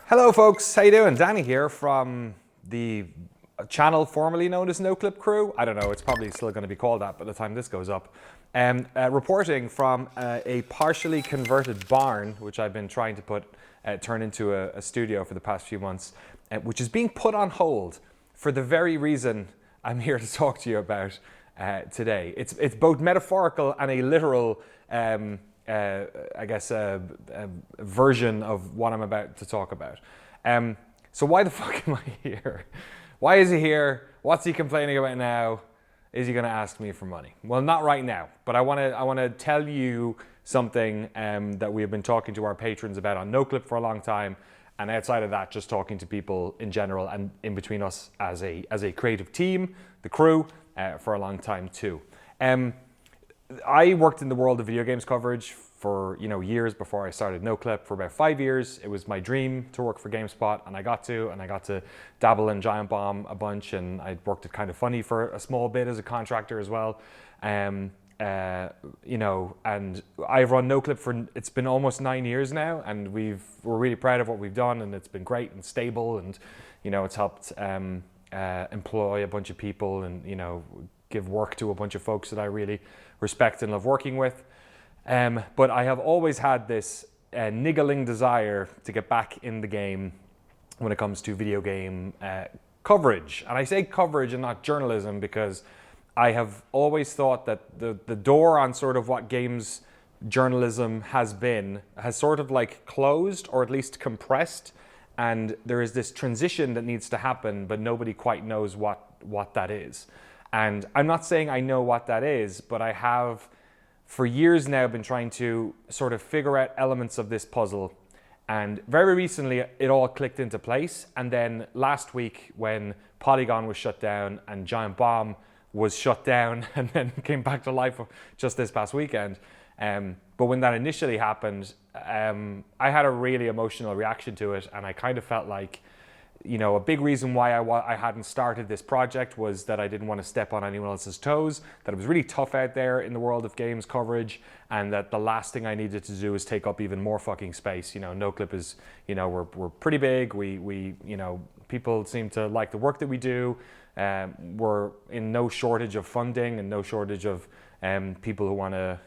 Hello folks, how you doing? Danny here from the channel formerly known as Noclip Crew. I don't know, it's probably still going to be called that by the time this goes up. Reporting from a partially converted barn, which I've been trying to turn into a studio for the past few months, which is being put on hold for the very reason I'm here to talk to you about today. It's both metaphorical and a literal version of what I'm about to talk about. So why the fuck am I here? Why is he here? What's he complaining about now? Is he going to ask me for money? Well, not right now, but I want to tell you something that we have been talking to our patrons about on Noclip for a long time, and outside of that, just talking to people in general and in between us as a creative team, the crew, for a long time too. I worked in the world of video games coverage for years before I started Noclip. For about 5 years, it was my dream to work for GameSpot, and I got to dabble in Giant Bomb a bunch, and I worked at Kind of Funny for a small bit as a contractor as well. And I've run Noclip it's been almost 9 years now, and we're really proud of what we've done, and it's been great and stable, and it's helped employ a bunch of people and give work to a bunch of folks that I really respect and love working with. But I have always had this niggling desire to get back in the game when it comes to video game coverage. And I say coverage and not journalism because I have always thought that the door on sort of what games journalism has sort of like closed, or at least compressed. And there is this transition that needs to happen, but nobody quite knows what that is. And I'm not saying I know what that is, but I have for years now been trying to sort of figure out elements of this puzzle. And very recently it all clicked into place. And then last week when Polygon was shut down and Giant Bomb was shut down and then came back to life just this past weekend. But when that initially happened, I had a really emotional reaction to it. And I kind of felt like, a big reason why I hadn't started this project was that I didn't want to step on anyone else's toes, that it was really tough out there in the world of games coverage, and that the last thing I needed to do is take up even more fucking space. Noclip is, we're pretty big. We people seem to like the work that we do. We're in no shortage of funding and no shortage of people who want to,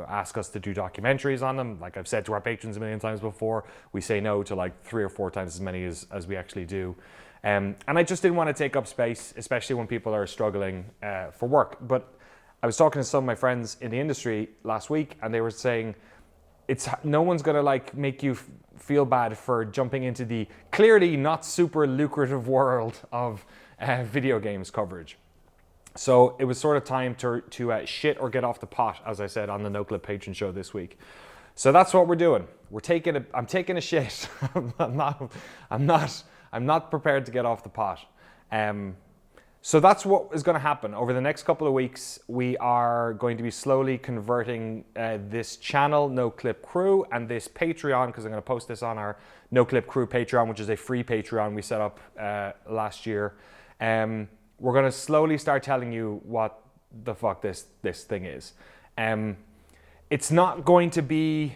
ask us to do documentaries on them. Like I've said to our patrons a million times before, we say no to like 3 or 4 times as many as we actually do. And I just didn't want to take up space, especially when people are struggling for work. But I was talking to some of my friends in the industry last week, and they were saying, no one's going to like make you feel bad for jumping into the clearly not super lucrative world of video games coverage. So it was sort of time to shit or get off the pot, as I said on the Noclip patron show this week. So that's what we're doing. I'm taking a shit. I'm not prepared to get off the pot. So that's what is going to happen over the next couple of weeks. We are going to be slowly converting this channel, Noclip Crew, and this Patreon, because I'm going to post this on our Noclip Crew Patreon, which is a free Patreon we set up last year. We're going to slowly start telling you what the fuck this thing is. It's not going to be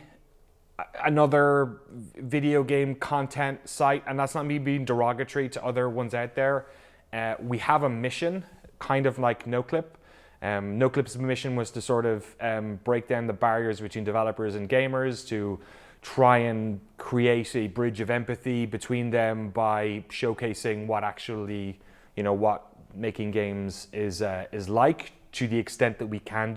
another video game content site, and that's not me being derogatory to other ones out there. We have a mission, kind of like Noclip. Noclip's mission was to sort of break down the barriers between developers and gamers, to try and create a bridge of empathy between them by showcasing what actually, what making games is like, to the extent that we can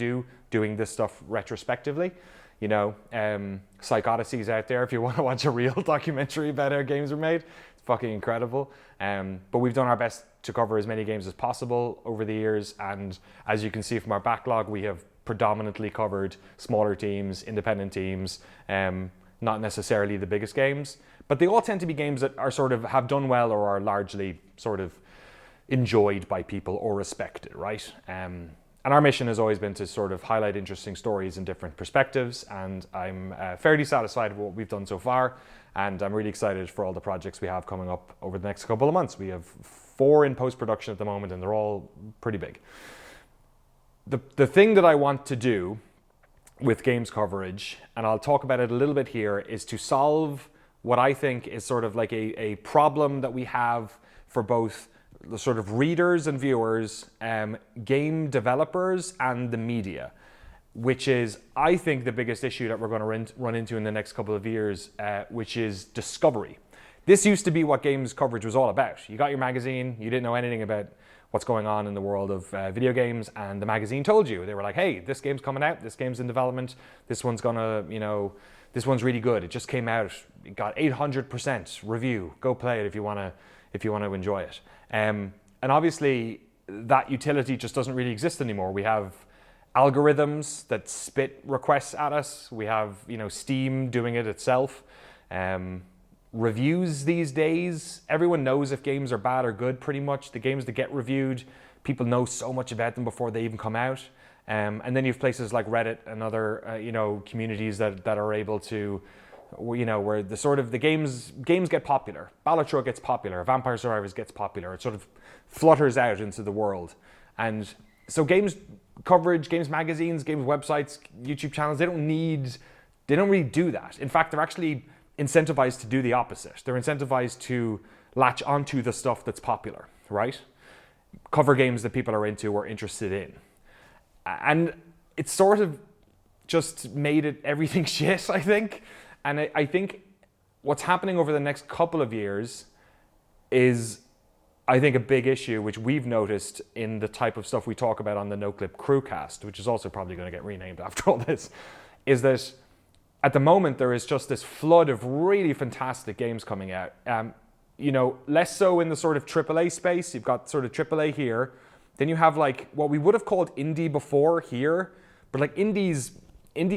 doing this stuff retrospectively. Psych Odyssey's out there if you want to watch a real documentary about how games are made. It's fucking incredible. But we've done our best to cover as many games as possible over the years, and as you can see from our backlog, we have predominantly covered smaller teams, independent teams, not necessarily the biggest games, but they all tend to be games that are sort of have done well or are largely sort of enjoyed by people or respected, right? And our mission has always been to sort of highlight interesting stories and different perspectives, and I'm fairly satisfied with what we've done so far, and I'm really excited for all the projects we have coming up over the next couple of months. We have 4 in post-production at the moment, and they're all pretty big. The thing that I want to do with games coverage, and I'll talk about it a little bit here, is to solve what I think is sort of like a problem that we have for both the sort of readers and viewers, game developers, and the media, which is, I think, the biggest issue that we're going to run into in the next couple of years, which is discovery. This used to be what games coverage was all about. You got your magazine, you didn't know anything about what's going on in the world of video games, and the magazine told you. They were like, hey, this game's coming out, this game's in development, this one's gonna, this one's really good. It just came out, it got 800% review. Go play it if you wanna enjoy it. And obviously, that utility just doesn't really exist anymore. We have algorithms that spit requests at us. We have, Steam doing it itself. Reviews these days, everyone knows if games are bad or good pretty much. The games that get reviewed, people know so much about them before they even come out. And then you have places like Reddit and other, communities that are able to, where the games get popular. Balatro gets popular, Vampire Survivors gets popular. It sort of flutters out into the world. And so games coverage, games magazines, games websites, YouTube channels, they don't really do that. In fact, they're actually incentivized to do the opposite. They're incentivized to latch onto the stuff that's popular, right? Cover games that people are into or interested in. And it's sort of just made everything shit, I think. And I think what's happening over the next couple of years is, I think, a big issue, which we've noticed in the type of stuff we talk about on the Noclip Crewcast, which is also probably going to get renamed after all this, is that at the moment there is just this flood of really fantastic games coming out. Less so in the sort of AAA space. You've got sort of AAA here. Then you have like what we would have called indie before here, but like indie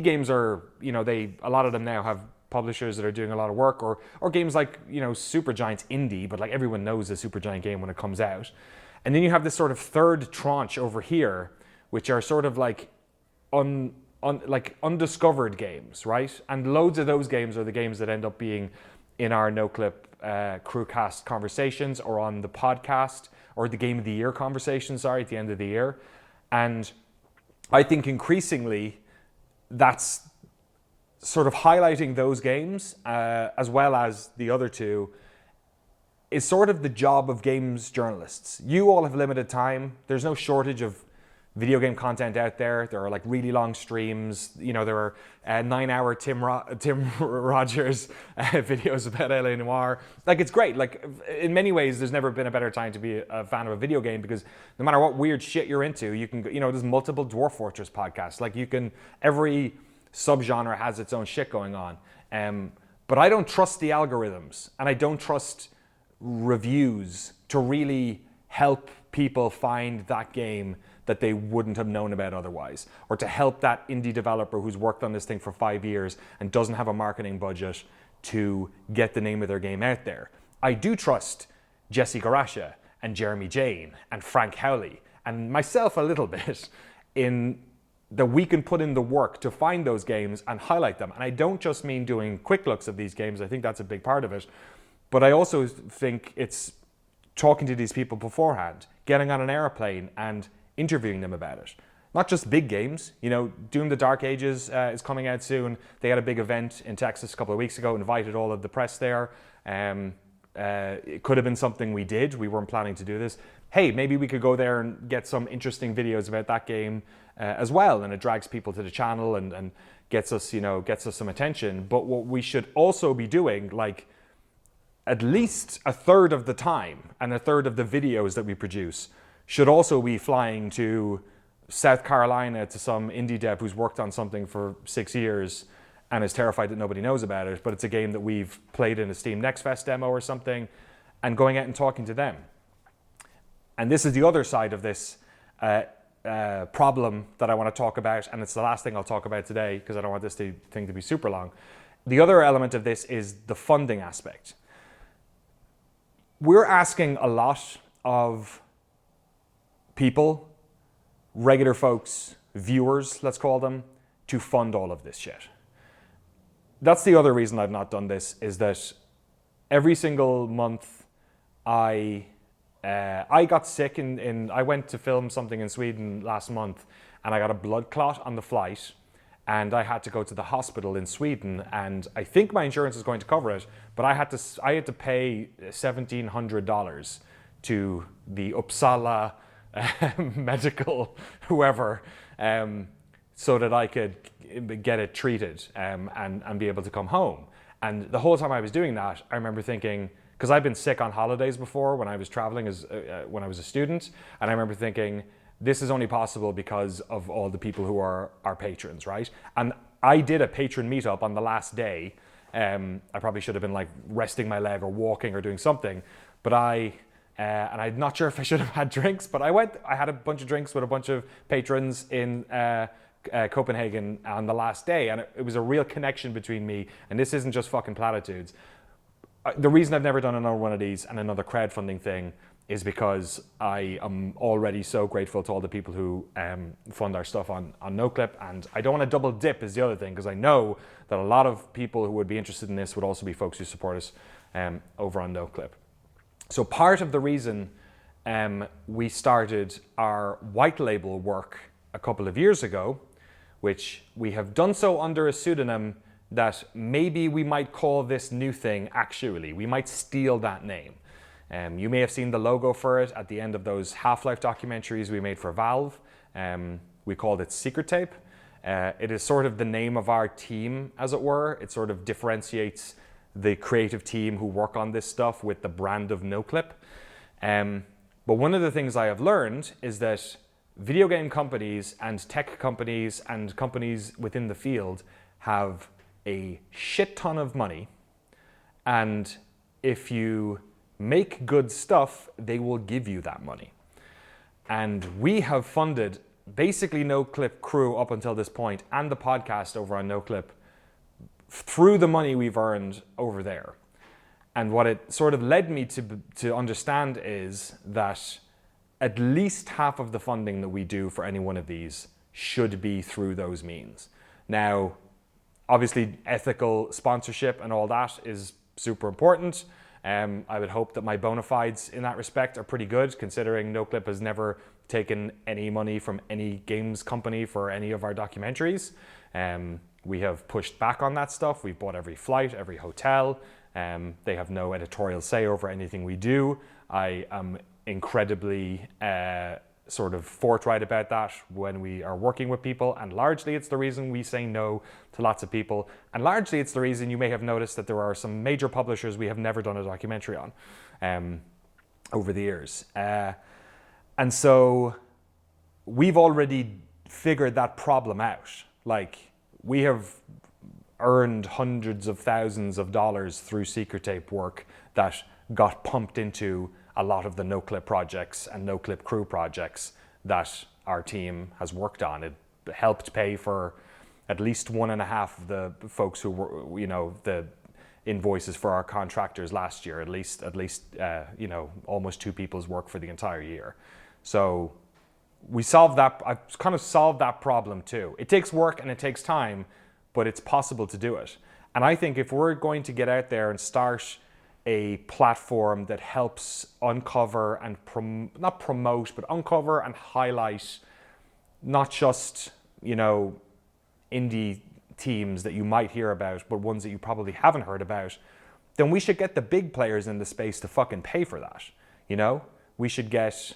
games are, a lot of them now have publishers that are doing a lot of work, or games like, Supergiant's indie, but like everyone knows a Supergiant game when it comes out. And then you have this sort of third tranche over here, which are sort of like undiscovered games, right? And loads of those games are the games that end up being in our Noclip Crewcast conversations, or on the podcast, or the Game of the Year conversations, at the end of the year. And I think increasingly that's sort of highlighting those games, as well as the other two, is sort of the job of games journalists. You all have limited time. There's no shortage of video game content out there. There are like really long streams. There are 9-hour Tim Rogers videos about LA Noire. Like, it's great. Like, in many ways, there's never been a better time to be a fan of a video game, because no matter what weird shit you're into, you can, there's multiple Dwarf Fortress podcasts. Like, every subgenre has its own shit going on. But I don't trust the algorithms, and I don't trust reviews to really help people find that game that they wouldn't have known about otherwise, or to help that indie developer who's worked on this thing for 5 years and doesn't have a marketing budget to get the name of their game out there. I do trust Jesse Garasha and Jeremy Jane and Frank Howley and myself a little bit in that we can put in the work to find those games and highlight them. And I don't just mean doing quick looks of these games. I think that's a big part of it. But I also think it's talking to these people beforehand, getting on an airplane and interviewing them about it. Not just big games. Doom the Dark Ages is coming out soon. They had a big event in Texas a couple of weeks ago, invited all of the press there. It could have been something we did. We weren't planning to do this. Hey, maybe we could go there and get some interesting videos about that game as well. And it drags people to the channel and gets us some attention. But what we should also be doing, like, at least a third of the time and a third of the videos that we produce should also be flying to South Carolina to some indie dev who's worked on something for 6 years and is terrified that nobody knows about it, but it's a game that we've played in a Steam Next Fest demo or something, and going out and talking to them. And this is the other side of this problem that I want to talk about, and it's the last thing I'll talk about today because I don't want this thing to be super long. The other element of this is the funding aspect. We're asking a lot of people, regular folks, viewers, let's call them, to fund all of this shit. That's the other reason I've not done this, is that every single month I got sick I went to film something in Sweden last month, and I got a blood clot on the flight, and I had to go to the hospital in Sweden, and I think my insurance is going to cover it, but I had to pay $1,700 to the Uppsala medical whoever, so that I could get it treated and be able to come home. And the whole time I was doing that, I remember thinking, because I've been sick on holidays before when I was traveling when I was a student, and I remember thinking, this is only possible because of all the people who are our patrons, right? And I did a patron meetup on the last day. I probably should have been like resting my leg or walking or doing something, but and I'm not sure if I should have had drinks, but I had a bunch of drinks with a bunch of patrons in Copenhagen on the last day, and it was a real connection between me, and this isn't just fucking platitudes. The reason I've never done another one of these and another crowdfunding thing is because I am already so grateful to all the people who fund our stuff on Noclip, and I don't want to double dip is the other thing, because I know that a lot of people who would be interested in this would also be folks who support us over on Noclip. So part of the reason we started our white label work a couple of years ago, which we have done so under a pseudonym that maybe we might call this new thing actually. We might steal that name. You may have seen the logo for it at the end of those Half-Life documentaries we made for Valve. We called it Secret Tape. It is sort of the name of our team, as it were. It sort of differentiates the creative team who work on this stuff with the brand of Noclip. But one of the things I have learned is that video game companies and tech companies and companies within the field have a shit ton of money, and if you make good stuff, they will give you that money. And we have funded basically Noclip crew up until this point, and the podcast over on Noclip, through the money we've earned over there. And what it sort of led me to understand is that at least half of the funding that we do for any one of these should be through those means. Now, obviously, ethical sponsorship and all that is super important. I would hope that my bona fides in that respect are pretty good, considering Noclip has never taken any money from any games company for any of our documentaries. We have pushed back on that stuff. We've bought every flight, every hotel. They have no editorial say over anything we do. I am incredibly sort of forthright about that when we are working with people, and largely it's the reason we say no to lots of people, and largely it's the reason you may have noticed that there are some major publishers we have never done a documentary on over the years. And so we've already figured that problem out. Like, we have earned hundreds of thousands of dollars through Secret Tape work that got pumped into a lot of the Noclip projects and Noclip crew projects that our team has worked on. It helped pay for at least 1.5 of the folks who were, the invoices for our contractors last year, at least almost 2 people's work for the entire year. So we solved that. I've kind of solved that problem too. It takes work and it takes time, but it's possible to do it. And I think if we're going to get out there and start a platform that helps uncover and not promote, but uncover and highlight not just, indie teams that you might hear about, but ones that you probably haven't heard about, then we should get the big players in the space to fucking pay for that. We should get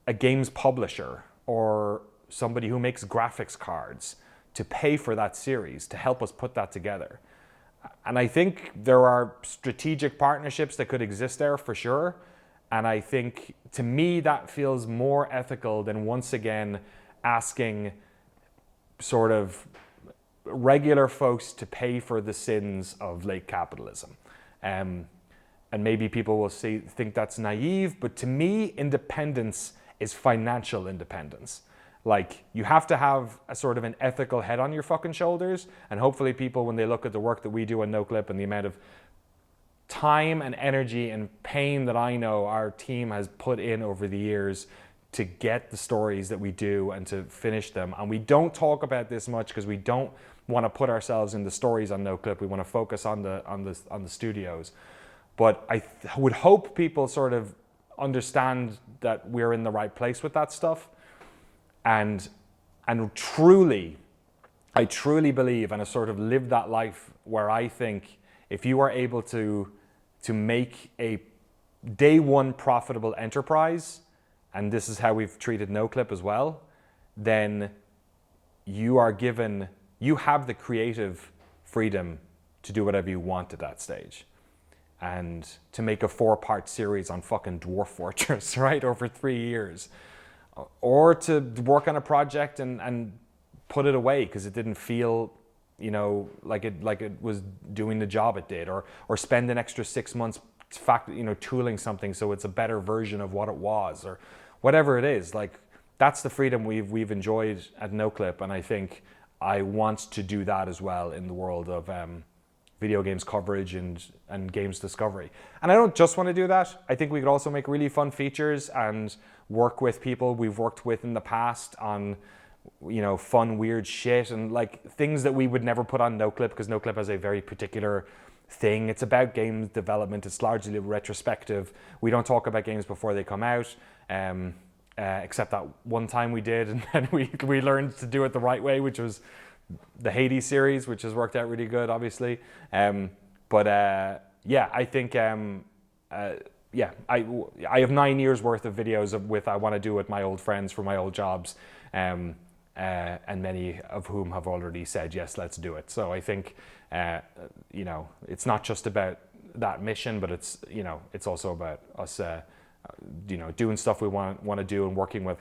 a games publisher or somebody who makes graphics cards to pay for that series, to help us put that together. And I think there are strategic partnerships that could exist there for sure. And I think, to me, that feels more ethical than once again asking sort of regular folks to pay for the sins of late capitalism. And maybe people will think that's naive, but to me, independence is financial independence. Like, you have to have a sort of an ethical head on your fucking shoulders, and hopefully people, when they look at the work that we do on Noclip and the amount of time and energy and pain that I know our team has put in over the years to get the stories that we do and to finish them. And we don't talk about this much because we don't want to put ourselves in the stories on Noclip. We want to focus on the studios. But I would hope people sort of understand that we're in the right place with that stuff. And truly, I truly believe and I sort of lived that life where I think if you are able to make a day one profitable enterprise, and this is how we've treated Noclip as well, then you have the creative freedom to do whatever you want at that stage. And to make a 4-part series on fucking Dwarf Fortress, right, over 3 years. Or to work on a project and put it away because it didn't feel, like it was doing the job it did, or spend an extra 6 months tooling something so it's a better version of what it was, or whatever it is. Like, that's the freedom we've enjoyed at Noclip, and I think I want to do that as well in the world of video games coverage and games discovery. And I don't just want to do that. I think we could also make really fun features and work with people we've worked with in the past on, fun, weird shit, and like things that we would never put on Noclip, because Noclip has a very particular thing. It's about games development. It's largely retrospective. We don't talk about games before they come out, except that one time we did, and then we learned to do it the right way, which was the Hades series, which has worked out really good, obviously. I think I have 9 years worth of videos I want to do with my old friends from my old jobs, and many of whom have already said yes, let's do it. So I think it's not just about that mission, but it's also about us doing stuff we want to do and working with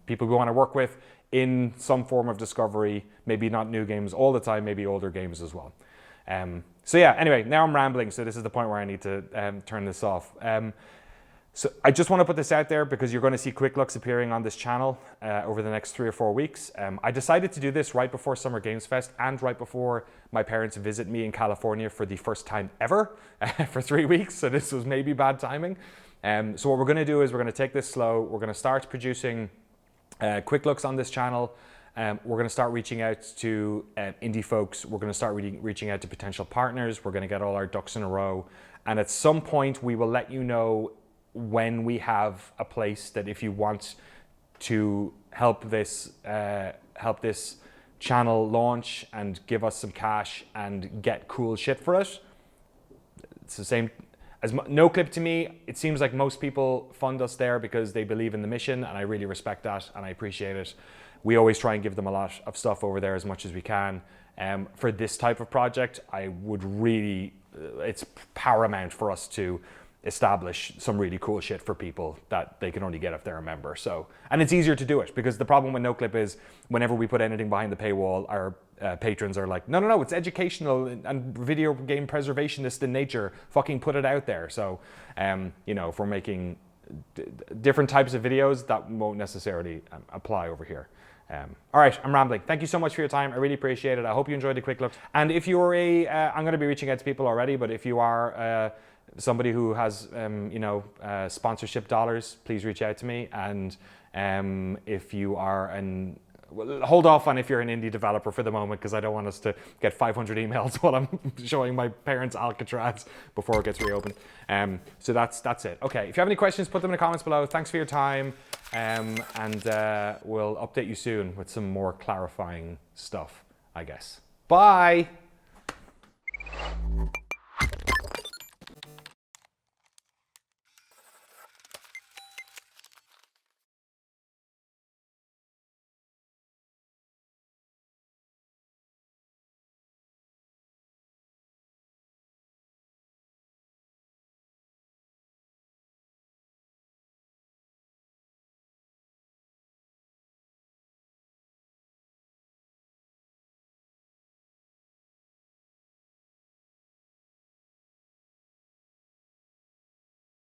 people we want to work with in some form of discovery, maybe not new games all the time, maybe older games as well. Anyway, now I'm rambling, so this is the point where I need to turn this off. So I just want to put this out there because you're going to see quick looks appearing on this channel over the next 3 or 4 weeks. I decided to do this right before Summer Games Fest and right before my parents visit me in California for the first time ever for 3 weeks, so this was maybe bad timing. So what we're going to do is we're going to take this slow. We're going to start producing quick looks on this channel. We're going to start reaching out to indie folks. We're going to start reaching out to potential partners. We're going to get all our ducks in a row. And at some point, we will let you know when we have a place that if you want to help this channel launch and give us some cash and get cool shit for it. It's the same as Noclip. To me, it seems like most people fund us there because they believe in the mission, and I really respect that and I appreciate it. We always try and give them a lot of stuff over there as much as we can. For this type of project, I would really, it's paramount for us to establish some really cool shit for people that they can only get if they're a member. So, and it's easier to do it because the problem with Noclip is whenever we put anything behind the paywall, our patrons are like, no, it's educational and video game preservationist in nature. Fucking put it out there. So, if we're making different types of videos, that won't necessarily apply over here. All right, I'm rambling. Thank you so much for your time. I really appreciate it. I hope you enjoyed the quick look. And if you're I'm going to be reaching out to people already, but if you are somebody who has, sponsorship dollars, please reach out to me. And if you are well, hold off on if you're an indie developer for the moment, because I don't want us to get 500 emails while I'm showing my parents Alcatraz before it gets reopened. So that's it. Okay, if you have any questions, put them in the comments below. Thanks for your time, and we'll update you soon with some more clarifying stuff, I guess. Bye!